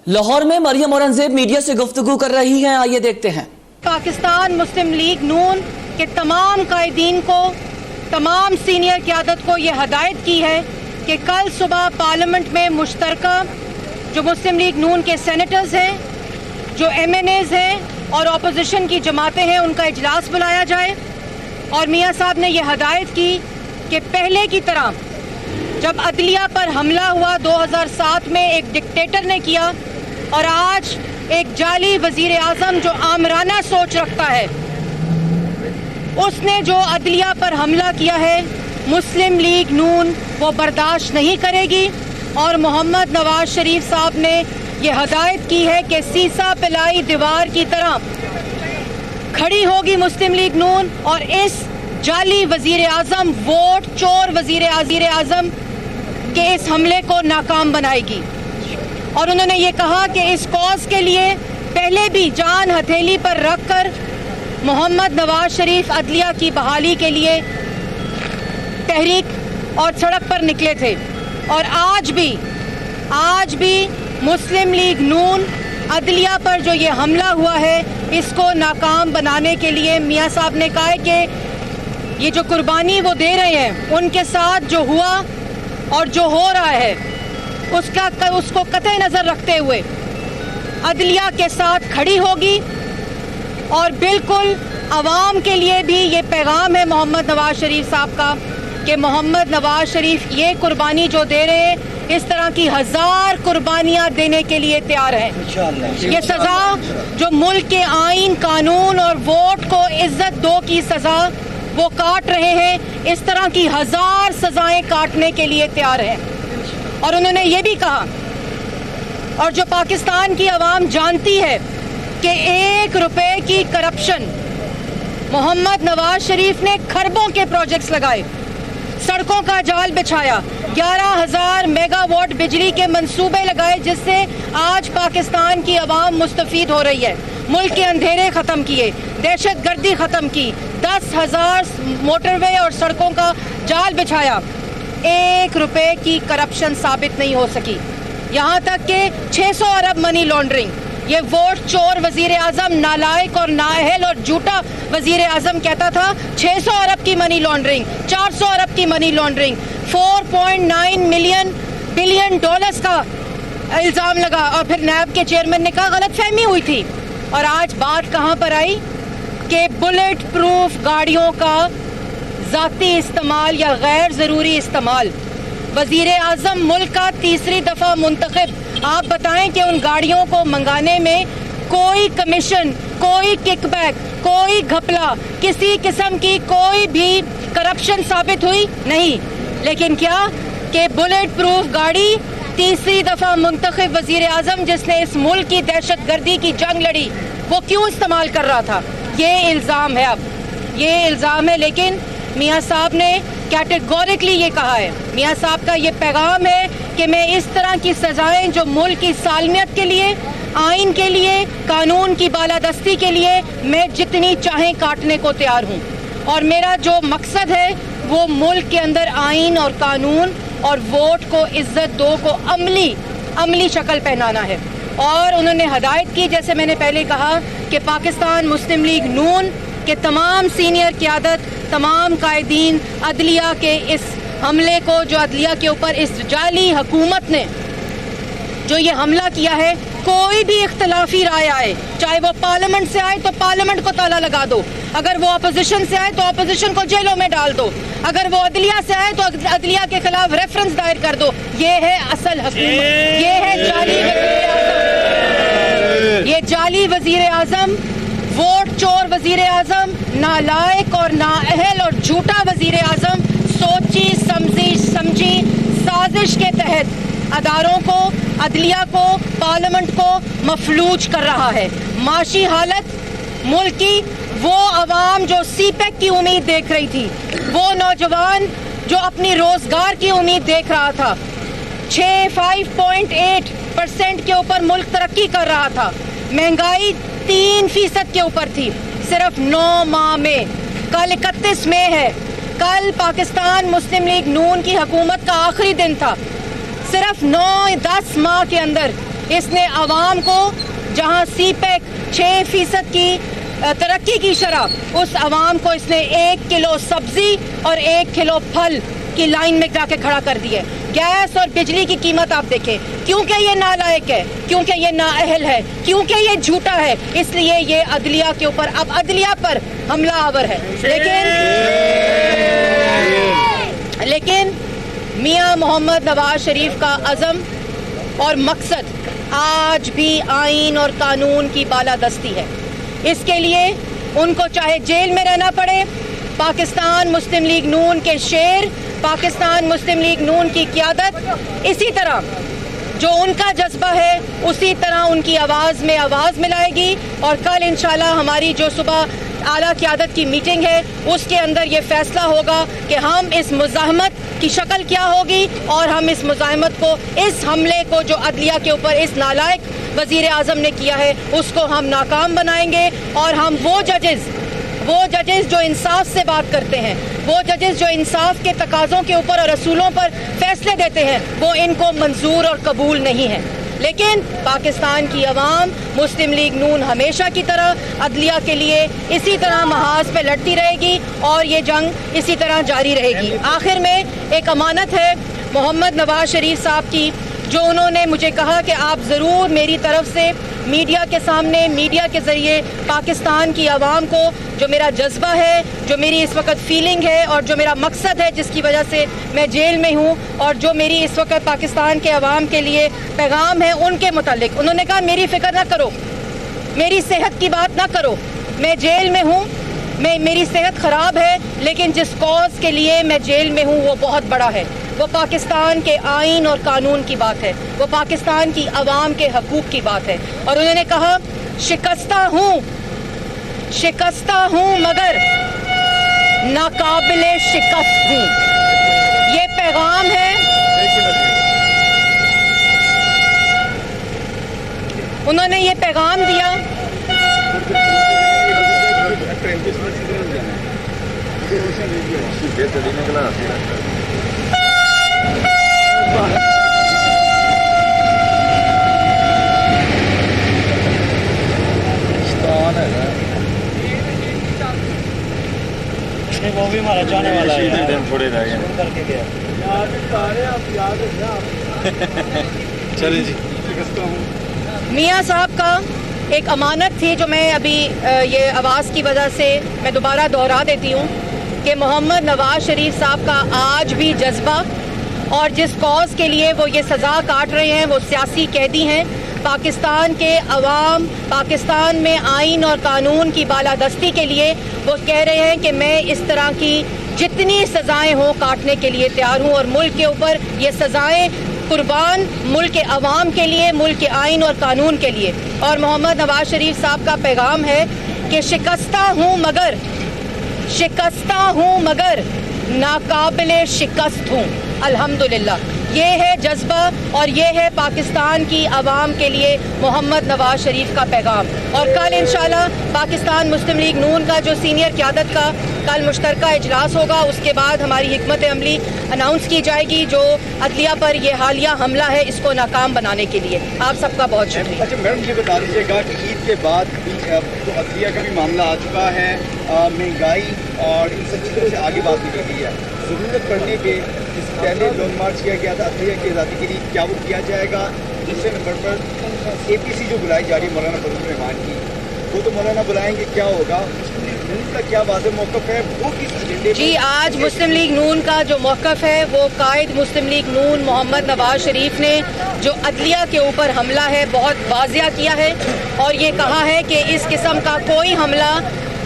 लाहौर में मरियम औरंगजेब मीडिया से गुफ्तगू कर रही हैं, आइए देखते हैं। पाकिस्तान मुस्लिम लीग नून के तमाम कायदीन को, तमाम सीनियर क़यादत को ये हदायत की है कि कल सुबह पार्लियामेंट में मुश्तरका जो मुस्लिम लीग नून के सेनेटर्स हैं, जो MNAs हैं और अपोजिशन की जमातें हैं, उनका इजलास बुलाया जाए। और मियाँ साहब ने यह हदायत की कि पहले की तरह जब अदलिया पर हमला हुआ 2007 में एक डिक्टेटर ने किया, और आज एक जाली वजीर आज़म जो आमराना सोच रखता है, उसने जो अदलिया पर हमला किया है, मुस्लिम लीग नून वो बर्दाश्त नहीं करेगी। और मोहम्मद नवाज शरीफ साहब ने ये हदायत की है कि सीसा पिलाई दीवार की तरह खड़ी होगी मुस्लिम लीग नून, और इस जाली वजीर आज़म, वोट चोर वजीर आज़म के इस हमले को नाकाम बनाएगी। और उन्होंने ये कहा कि इस कॉज के लिए पहले भी जान हथेली पर रखकर मोहम्मद नवाज शरीफ अदलिया की बहाली के लिए तहरीक और सड़क पर निकले थे, और आज भी मुस्लिम लीग नून अदलिया पर जो ये हमला हुआ है, इसको नाकाम बनाने के लिए मियाँ साहब ने कहा है कि ये जो कुर्बानी वो दे रहे हैं, उनके साथ जो हुआ और जो हो रहा है उसको कतई नज़र रखते हुए अदलिया के साथ खड़ी होगी। और बिल्कुल अवाम के लिए भी ये पैगाम है मोहम्मद नवाज शरीफ साहब का कि मोहम्मद नवाज शरीफ ये कुर्बानी जो दे रहे हैं, इस तरह की 1000 कुर्बानियाँ देने के लिए तैयार हैं। ये सज़ा जो मुल्क के आइन, कानून और वोट को इज्जत दो की सज़ा वो काट रहे हैं, इस तरह की 1000 सज़ाएं काटने के लिए तैयार हैं। और उन्होंने ये भी कहा, और जो पाकिस्तान की आवाम जानती है कि 1 रुपए की करप्शन, मोहम्मद नवाज शरीफ ने खरबों के प्रोजेक्ट्स लगाए, सड़कों का जाल बिछाया, 11,000 मेगावाट बिजली के मंसूबे लगाए, जिससे आज पाकिस्तान की आवाम मुस्तफीद हो रही है। मुल्क के अंधेरे ख़त्म किए, दहशतगर्दी ख़त्म की, 10,000 मोटरवे और सड़कों का जाल बिछाया। 1 रुपए की करप्शन साबित नहीं हो सकी। यहाँ तक कि 600 अरब मनी लॉन्ड्रिंग, ये वोट चोर वजीर आज़म, नालायक और नाअहल और झूठा वजीर आज़म कहता था 600 अरब की मनी लॉन्ड्रिंग, 400 अरब की मनी लॉन्ड्रिंग, 4.9 बिलियन डॉलर्स का इल्ज़ाम लगा। और फिर नैब के चेयरमैन ने कहा गलतफहमी हुई थी। और आज बात कहाँ पर आई कि बुलेट प्रूफ गाड़ियों का ज़ाती इस्तेमाल या गैर ज़रूरी इस्तेमाल। वज़ीर आज़म मुल्क का तीसरी दफ़ा मुंतखब, आप बताएं कि उन गाड़ियों को मंगाने में कोई कमीशन, कोई किकबैक, कोई घपला, किसी किस्म की कोई भी करप्शन साबित हुई नहीं। लेकिन क्या कि बुलेट प्रूफ गाड़ी तीसरी दफ़ा मुंतखब वज़ीर आज़म, जिसने इस मुल्क की दहशतगर्दी की जंग लड़ी, वो क्यों इस्तेमाल कर रहा था? ये इल्ज़ाम है, अब ये इल्ज़ाम है। लेकिन मियाँ साहब ने कैटेगोरिकली ये कहा है, मियाँ साहब का ये पैगाम है कि मैं इस तरह की सज़ाएं जो मुल्क की सालमियत के लिए, आइन के लिए, कानून की बालादस्ती के लिए, मैं जितनी चाहें काटने को तैयार हूँ। और मेरा जो मकसद है वो मुल्क के अंदर आइन और कानून और वोट को इज्जत दो को अमली शक्ल पहनाना है। और उन्होंने हदायत की, जैसे मैंने पहले कहा, कि पाकिस्तान मुस्लिम लीग नून के तमाम सीनियर क़यादत, तमाम कायदीन अदलिया के इस हमले को, जो अदलिया के ऊपर इस जाली हुकूमत ने जो ये हमला किया है, कोई भी इख्तलाफी राय आए, चाहे वो पार्लियामेंट से आए तो पार्लियामेंट को ताला लगा दो, अगर वो अपोजिशन से आए तो अपोजिशन को जेलों में डाल दो, अगर वो अदलिया से आए तो अदलिया के खिलाफ रेफरेंस दायर कर दो। ये है असल हुकूमत, ये है जाली वज़ीर आज़म, ये जाली वज़ीर आज़म, वोट चोर वज़ीर आज़म, नालायक और नाअहल और झूठा वज़ीर आज़म सोची समझी साजिश के तहत अदारों को, अदलिया को, पार्लियामेंट को मफलूज कर रहा है। माशी हालत मुल्क की, वो अवाम जो सीपेक की उम्मीद देख रही थी, वो नौजवान जो अपनी रोजगार की उम्मीद देख रहा था, 5.8% के ऊपर मुल्क तरक्की कर रहा था, महंगाई 3% के ऊपर थी सिर्फ 9 माह में। कल 31 मई है, कल पाकिस्तान मुस्लिम लीग नून की हुकूमत का आखिरी दिन था। सिर्फ 9-10 माह के अंदर इसने आवाम को जहां सीपैक 6% की तरक्की की शरह, उस आवाम को इसने 1 किलो सब्जी और 1 किलो फल की लाइन में जाके खड़ा कर दिया। गैस और बिजली की कीमत आप देखें, क्योंकि ये नालायक है, क्योंकि ये नाअहल है, क्योंकि ये झूठा है, इसलिए ये अदलिया के ऊपर, अब अदलिया पर हमला आवर है। लेकिन मियां मोहम्मद नवाज शरीफ का अज़म और मकसद आज भी आईन और कानून की बालादस्ती है। इसके लिए उनको चाहे जेल में रहना पड़े, पाकिस्तान मुस्लिम लीग नून के शेर, पाकिस्तान मुस्लिम लीग नून की क़यादत इसी तरह जो उनका जज्बा है उसी तरह उनकी आवाज़ में आवाज़ मिलाएगी। और कल इंशाल्लाह हमारी जो सुबह आला क़यादत की मीटिंग है उसके अंदर ये फैसला होगा कि हम इस मुज़ाहमत की शक्ल क्या होगी और हम इस मुज़ाहमत को, इस हमले को जो अदलिया के ऊपर इस नालायक वज़ीर आज़म ने किया है उसको हम नाकाम बनाएंगे। और हम वो जजेस जो इंसाफ से बात करते हैं, वो जजेस जो इंसाफ के तकाज़ों के ऊपर और असूलों पर फैसले देते हैं, वो इनको मंजूर और कबूल नहीं है। लेकिन पाकिस्तान की अवाम मुस्लिम लीग नून हमेशा की तरह अदलिया के लिए इसी तरह महाज पे लड़ती रहेगी और ये जंग इसी तरह जारी रहेगी। आखिर में एक अमानत है मोहम्मद नवाज शरीफ साहब की, जो उन्होंने मुझे कहा कि आप ज़रूर मेरी तरफ से मीडिया के सामने, मीडिया के ज़रिए पाकिस्तान की आवाम को जो मेरा जज्बा है, जो मेरी इस वक्त फीलिंग है और जो मेरा मकसद है जिसकी वजह से मैं जेल में हूँ और जो मेरी इस वक्त पाकिस्तान के आवाम के लिए पैगाम है उनके मुतालिक, उन्होंने कहा मेरी फ़िक्र ना करो, मेरी सेहत की बात ना करो, मैं जेल में हूँ, मेरी सेहत ख़राब है, लेकिन जिस कॉज के लिए मैं जेल में हूँ वो बहुत बड़ा है। वो पाकिस्तान के आइन और कानून की बात है, वो पाकिस्तान की आवाम के हकूक़ की बात है। और उन्होंने कहा शिकस्ता हूँ मगर नाकाबिले शिकस्त हूँ। ये पैगाम है, उन्होंने ये पैगाम दिया। वो भी हमारा जाने वाला है, थोड़े रह गए करके गया। चलिए जी। मियाँ साहब का एक अमानत थी जो मैं अभी ये आवाज़ की वजह से मैं दोबारा दोहरा देती हूँ कि मोहम्मद नवाज शरीफ साहब का आज भी जज्बा और जिस कॉज के लिए वो ये सज़ा काट रहे हैं वो सियासी कैदी हैं। पाकिस्तान के अवाम, पाकिस्तान में आइन और कानून की बालादस्ती के लिए वो कह रहे हैं कि मैं इस तरह की जितनी सज़ाएं हों काटने के लिए तैयार हूँ और मुल्क के ऊपर ये सज़ाएं कुर्बान मुल्क के अवाम के लिए, मुल्क के आइन और कानून के लिए। और मोहम्मद नवाज शरीफ साहब का पैगाम है कि शिकस्ता हूँ मगर नाकाबिले शिकस्त हूँ, अल्हम्दुलिल्लाह। ये है जज्बा और ये है पाकिस्तान की आवाम के लिए मोहम्मद नवाज शरीफ का पैगाम। और कल इंशाल्लाह पाकिस्तान मुस्लिम लीग नून का जो सीनियर क़यादत का कल मुश्तरका इजलास होगा, उसके बाद हमारी हिकमत अमली अनाउंस की जाएगी जो अदलिया पर ये हालिया हमला है इसको नाकाम बनाने के लिए। आप सबका बहुत शुक्रिया। अच्छा मैडम, ये बता दीजिएगा कि ईद के बाद भी तो अदलिया का भी मामला आ चुका है, महंगाई और इन सब चीज़ों से आगे बात निकल गई है। ज़रूरत पड़ने पे जिस पहले लॉन्ग मार्च किया गया था अदलिया की आज़ादी के लिए, क्या वो किया जाएगा? दूसरे नंबर पर APC जो बुलाई जा रही है मौलाना फजल रहमान की, वो तो मौलाना बुलाएंगे, क्या होगा? मुस्लिम लीग नून का क्या वाज़ेह मौक़िफ़ है, वो किस एजेंडे? जी, आज मुस्लिम लीग नून का जो मौक़िफ़ है वो कायद मुस्लिम लीग नून मोहम्मद नवाज शरीफ ने जो अदलिया के ऊपर हमला है बहुत वाज़िया किया है और ये कहा है कि इस किस्म का कोई हमला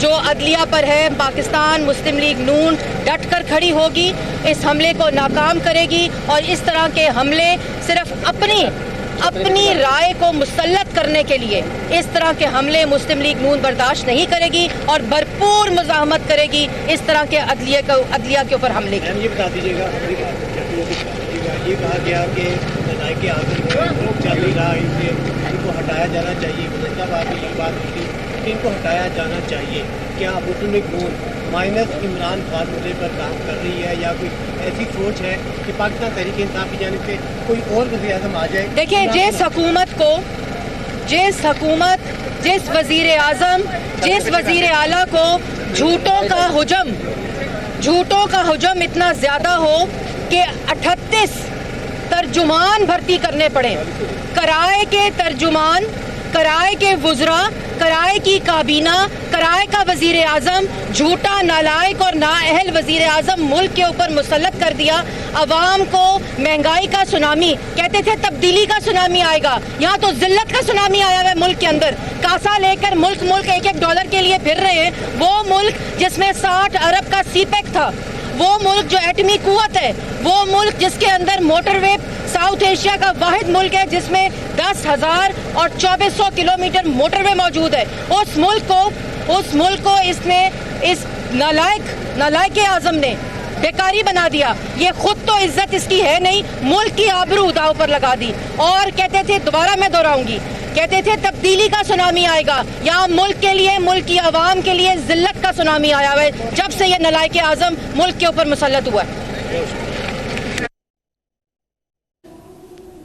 जो अदलिया पर है पाकिस्तान मुस्लिम लीग नून डट कर खड़ी होगी, इस हमले को नाकाम करेगी और इस तरह के हमले सिर्फ अपनी राय को मुसल्लत करने के लिए इस तरह के हमले मुस्लिम लीग नून बर्दाश्त नहीं करेगी और भरपूर मुज़ाहमत करेगी इस तरह के अदलिया के ऊपर हमले की। ये बता दीजिएगा, ये कहा गया कि लड़ाई के आखिर चल रहा है, इनको हटाया जाना चाहिए, इनको हटाया जाना चाहिए। क्या मुस्लिम लीग नून माइनस इमरान खान मुद्दे पर काम कर रही है, या कोई ऐसी सोच है कि पाकिस्तान तहरीक इंसाफ की जानिब से कोई और वज़ीर आज़म आ जाए? देखिए, जिस वजीर आजम, जिस वजीर आला को झूठों का हुजम इतना ज्यादा हो कि 38 तर्जुमान भर्ती करने पड़े, कराए के तर्जुमान, कराए के वुज़रा, कराए की काबीना, कराए का वजीर आजम, झूठा, नालायक और नाअहल वजीर आजम मुल्क के ऊपर मुसल्लत कर दिया। अवाम को महंगाई का सुनामी, कहते थे तब्दीली का सुनामी आएगा, यहाँ तो जिल्लत का सुनामी आया है मुल्क के अंदर। कासा लेकर मुल्क $1-1 डॉलर के लिए फिर रहे हैं। वो मुल्क जिसमें 60 अरब का सीपेक था, वो मुल्क जो एटमी कुव्वत है, वो मुल्क जिसके अंदर मोटरवे, साउथ एशिया का वाहिद मुल्क है जिसमें 10,000 और 2400 किलोमीटर मोटरवे मौजूद है। उस मुल्क को इसने, इस नालायक आजम ने बेकारी बना दिया। ये खुद तो इज्जत इसकी है नहीं, मुल्क की आबरू दांव पर लगा दी। और कहते थे, दोबारा मैं दोहराऊंगी, कहते थे तब्दीली का सुनामी आएगा। यहाँ मुल्क के लिए, मुल्क की आवाम के लिए जिल्लत का सुनामी आया है जब से ये नालायक आजम मुल्क के ऊपर मुसल्लत हुआ है।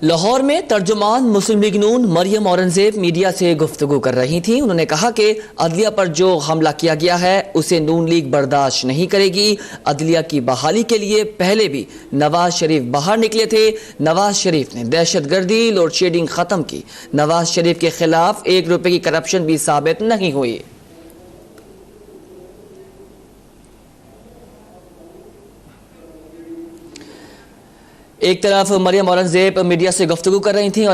लाहौर में तर्जुमान मुस्लिम लीग नून मरियम औरंगजेब मीडिया से गुफ्तगू कर रही थी। उन्होंने कहा कि अदलिया पर जो हमला किया गया है उसे नून लीग बर्दाश्त नहीं करेगी। अदलिया की बहाली के लिए पहले भी नवाज शरीफ बाहर निकले थे। नवाज शरीफ ने दहशतगर्दी, लोड शेडिंग खत्म की। नवाज शरीफ के खिलाफ ₹1 की करप्शन भी साबित नहीं हुई। एक तरफ मरियम औरंगजेब मीडिया से गुफ्तगू कर रही थी